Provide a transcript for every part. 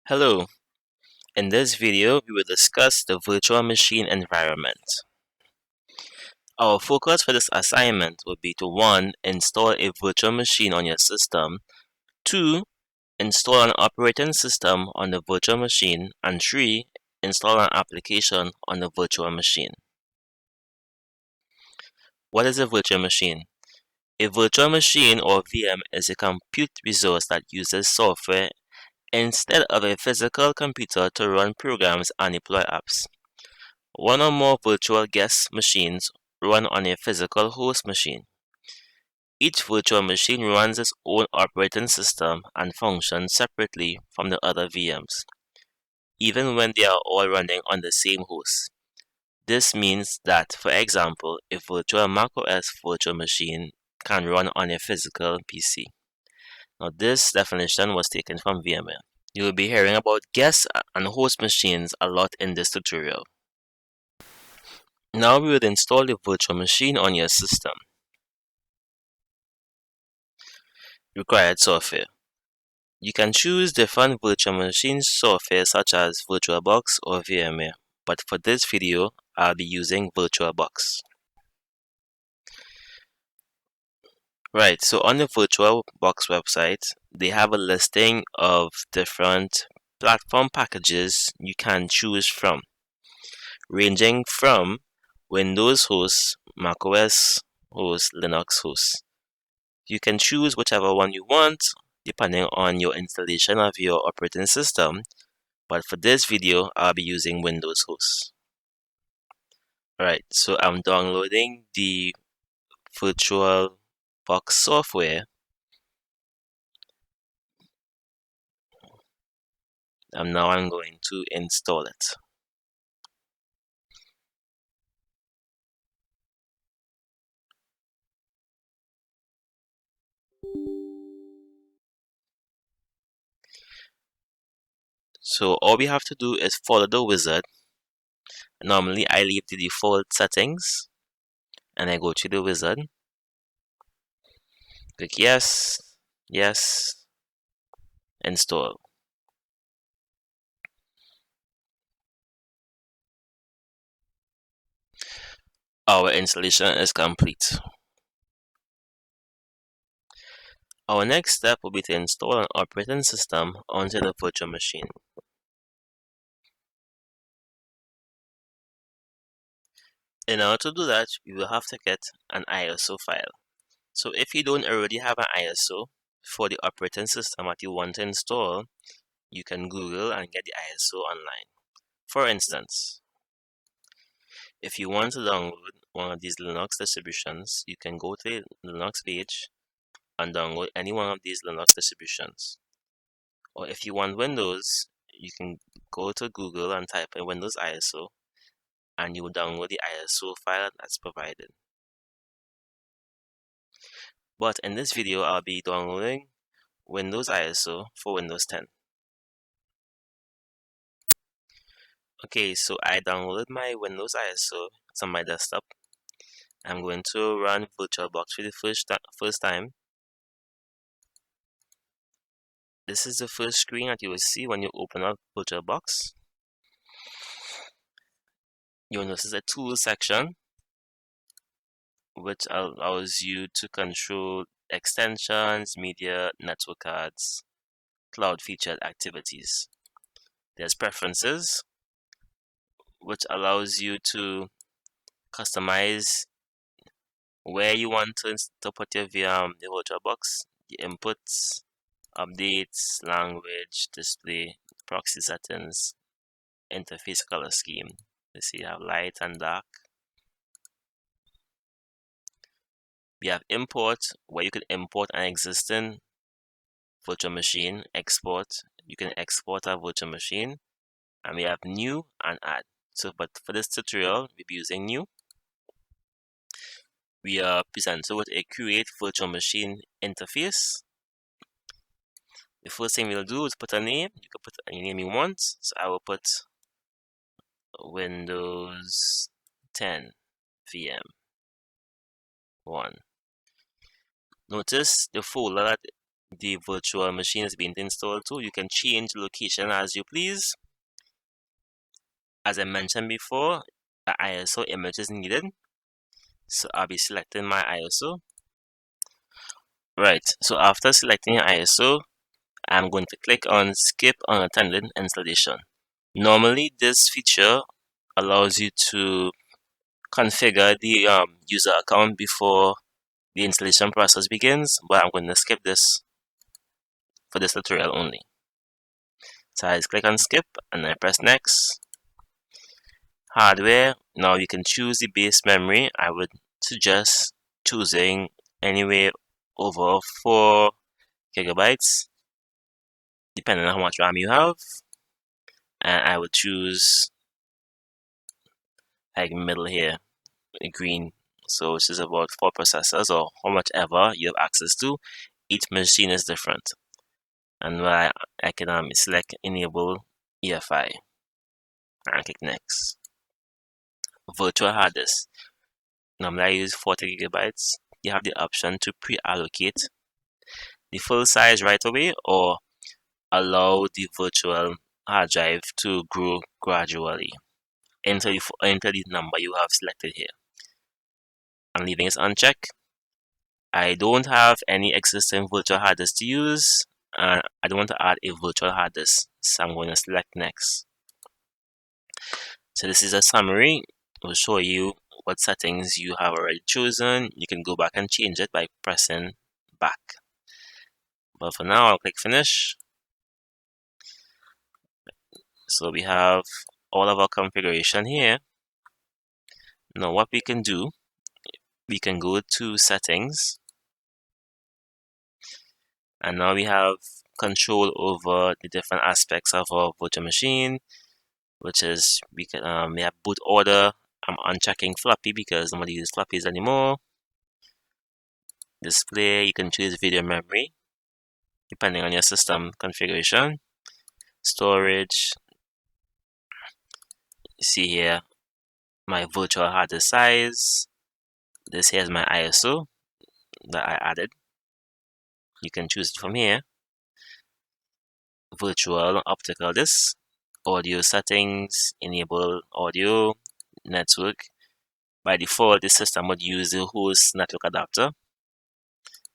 Hello, in this video we will discuss the virtual machine environment. Our focus for this assignment will be to 1. Install a virtual machine on your system, 2. Install an operating system on the virtual machine, and 3. Install an application on the virtual machine. What is a virtual machine? A virtual machine or VM is a compute resource that uses software instead of a physical computer to run programs and deploy apps. One or more virtual guest machines run on a physical host machine. Each virtual machine runs its own operating system and functions separately from the other VMs, even when they are all running on the same host. This means that, for example, a virtual macOS virtual machine can run on a physical PC. Now, this definition was taken from VMware. You will be hearing about guest and host machines a lot in this tutorial. Now we will install the virtual machine on your system. Required software. You can choose different virtual machine software such as VirtualBox or VMware, but for this video, I'll be using VirtualBox. Right, so on the VirtualBox website, they have a listing of different platform packages you can choose from, ranging from Windows hosts, macOS hosts, Linux hosts. You can choose whichever one you want depending on your installation of your operating system, but for this video I'll be using Windows hosts. Alright, so I'm downloading the VirtualBox software. And now I'm going to install it. So all we have to do is follow the wizard. Normally I leave the default settings and I go to the wizard. Click yes, yes, install. Our installation is complete. Our next step will be to install an operating system onto the virtual machine. In order to do that, we will have to get an ISO file. So if you don't already have an ISO for the operating system that you want to install, you can Google and get the ISO online. For instance, if you want to download one of these Linux distributions, you can go to the Linux page and download any one of these Linux distributions. Or if you want Windows, you can go to Google and type in Windows ISO and you will download the ISO file that's provided. But in this video, I'll be downloading Windows ISO for Windows 10. Okay, so I downloaded my Windows ISO. It's on my desktop. I'm going to run VirtualBox for the first time. This is the first screen that you will see when you open up VirtualBox. You will notice a tools section, which allows you to control extensions, media, network cards, cloud featured activities. There's preferences, which allows you to customize where you want to put your VM, the VirtualBox, the inputs, updates, language, display, proxy settings, interface color scheme. Let's see, you have light and dark. We have import, where you can import an existing virtual machine. Export, you can export a virtual machine. And we have new and add. So, but for this tutorial, we'll be using new. We are presented with a create virtual machine interface. The first thing we'll do is put a name. You can put any name you want. So I will put Windows 10 VM 1. Notice the folder that the virtual machine is being installed to. You can change location as you please. As I mentioned before, the ISO image is needed. So I'll be selecting my ISO. Right, so after selecting ISO, I'm going to click on Skip Unattended Installation. Normally, this feature allows you to configure the user account before the installation process begins, but I'm going to skip this for this tutorial only. So I just click on skip and I press next. Hardware, now you can choose the base memory. I would suggest choosing anywhere over 4 gigabytes, depending on how much RAM you have. And I would choose like middle here, green. So which is about 4 processors or how much ever you have access to. Each machine is different. And I can select enable EFI and click next. Virtual hard disk. Normally I use 40 gigabytes. You have the option to pre-allocate the full size right away or allow the virtual hard drive to grow gradually into the number you have selected here. I'm leaving this unchecked. I don't have any existing virtual hard disk to use, and I don't want to add a virtual hard disk, so I'm going to select next. So this is a summary. It will show you what settings you have already chosen. You can go back and change it by pressing back. But for now, I'll click finish. So we have all of our configuration here. Now what we can do, we can go to settings, and now we have control over the different aspects of our virtual machine, which is we have boot order. I'm unchecking floppy because nobody uses floppies anymore. Display, you can choose video memory depending on your system configuration. Storage, you see here my virtual hard disk size. This here is my ISO that I added. You can choose it from here. Virtual optical disk, audio settings, enable audio, network. By default, this system would use the host network adapter.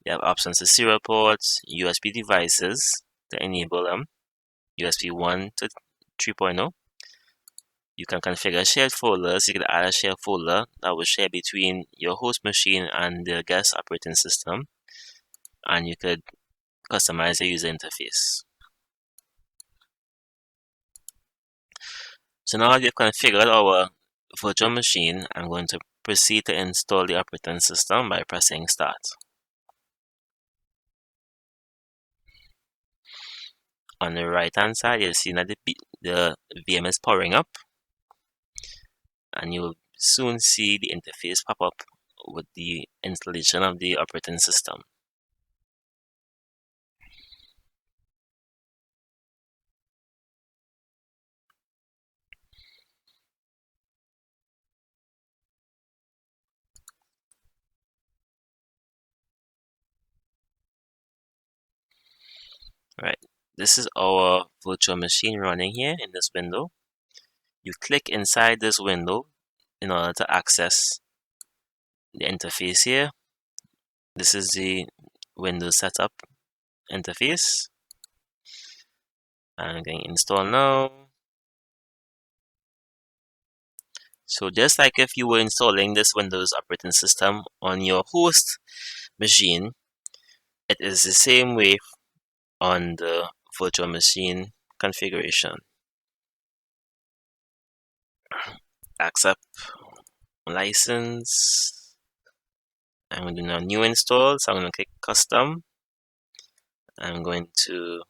You have options to serial ports, USB devices to enable them, USB 1 to 3.0. You can configure shared folders. You can add a shared folder that will share between your host machine and the guest operating system. And you could customize the user interface. So now that we've configured our virtual machine, I'm going to proceed to install the operating system by pressing start. On the right hand side, you'll see that the VM is powering up, and you'll soon see the interface pop up with the installation of the operating system. Right, this is our virtual machine running here in this window. You click inside this window in order to access the interface here. This is the Windows setup interface. I'm going to install now. So just like if you were installing this Windows operating system on your host machine, it is the same way on the virtual machine configuration. Accept license. I'm going to do a new install, so I'm going to click custom. I'm going to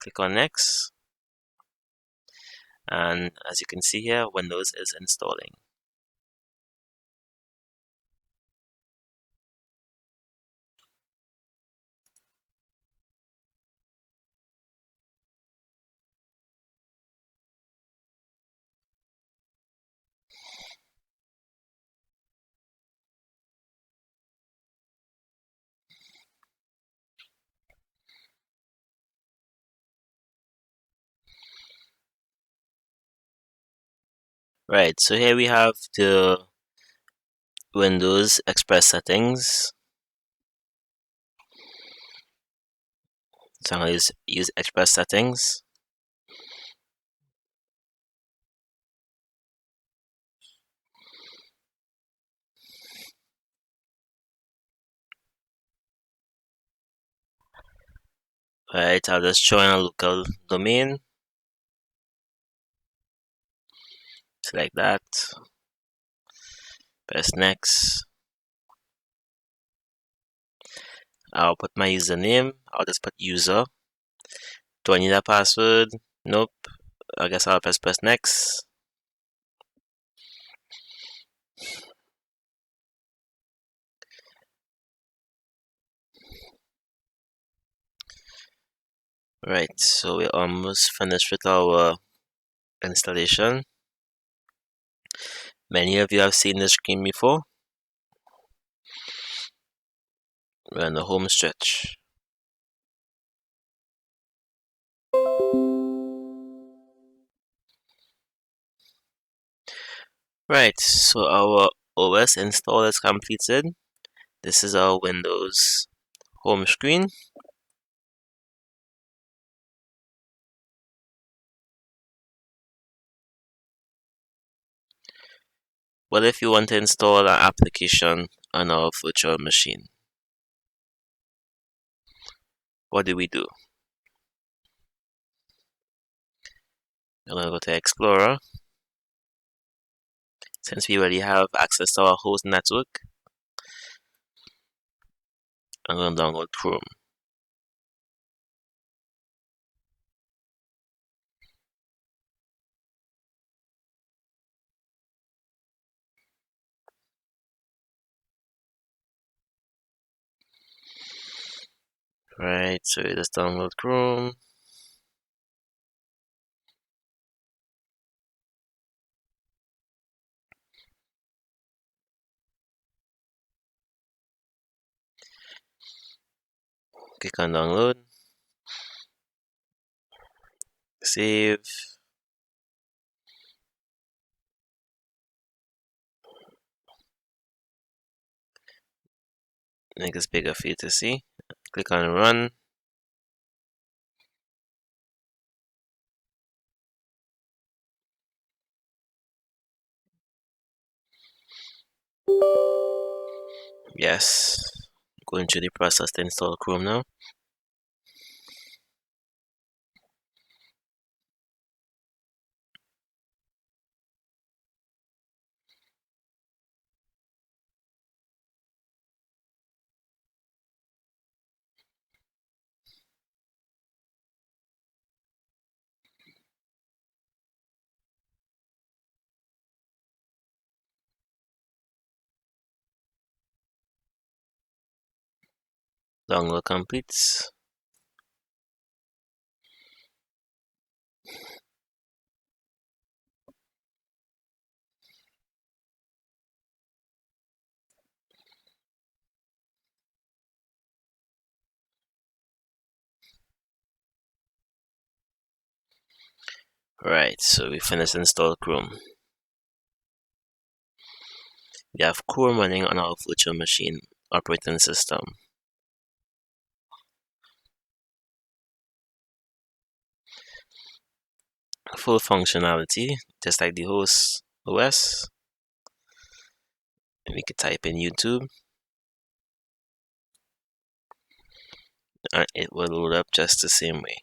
click on next. And as you can see here, Windows is installing. Right, so here we have the Windows Express settings. So I'm going to use Express settings. Right, I'll just join a local domain. Select that. Press next. I'll put my username. I'll just put user. Do I need a password? Nope. I guess I'll press next. Right, so we're almost finished with our installation. Many of you have seen this screen before. We're on the home stretch. Right, so our OS install is completed. This is our Windows home screen. What if you want to install an application on our virtual machine? What do we do? We're going to go to Explorer. Since we already have access to our host network, I'm going to download Chrome. Right, so you just download Chrome. Click on download. Save. Make this bigger for you to see. Click on run. Yes. Going through the process to install Chrome now. Download completes. Right, so we finished install Chrome. We have Chrome running on our virtual machine operating system. Full functionality, just like the host OS. We could type in YouTube and it will load up just the same way.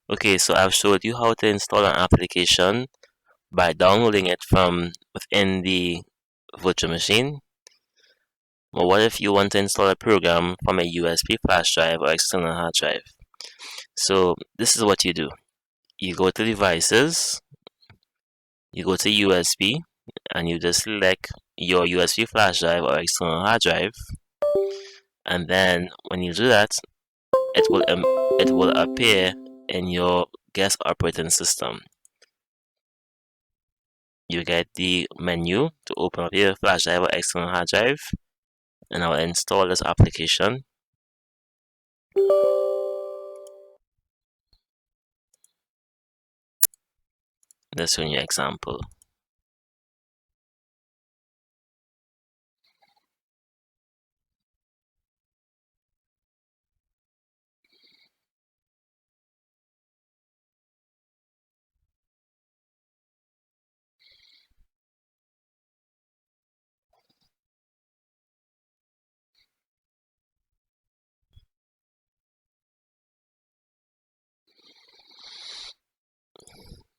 Okay, so I've showed you how to install an application by downloading it from within the virtual machine. But what if you want to install a program from a USB flash drive or external hard drive? So this is what you do. You go to devices, you go to USB, and you just select your USB flash drive or external hard drive. And then when you do that, it will appear in your guest operating system. You get the menu to open up your flash drive or external hard drive, and I'll install this application. This is your example.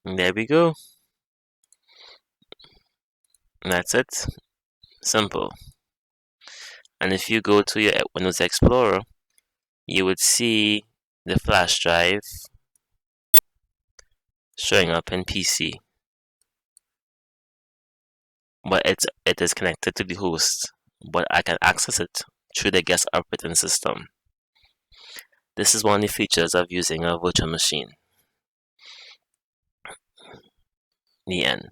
And there we go. And that's it. Simple. And if you go to your Windows Explorer, you would see the flash drive showing up in PC. But it is connected to the host, but I can access it through the guest operating system. This is one of the features of using a virtual machine. The end.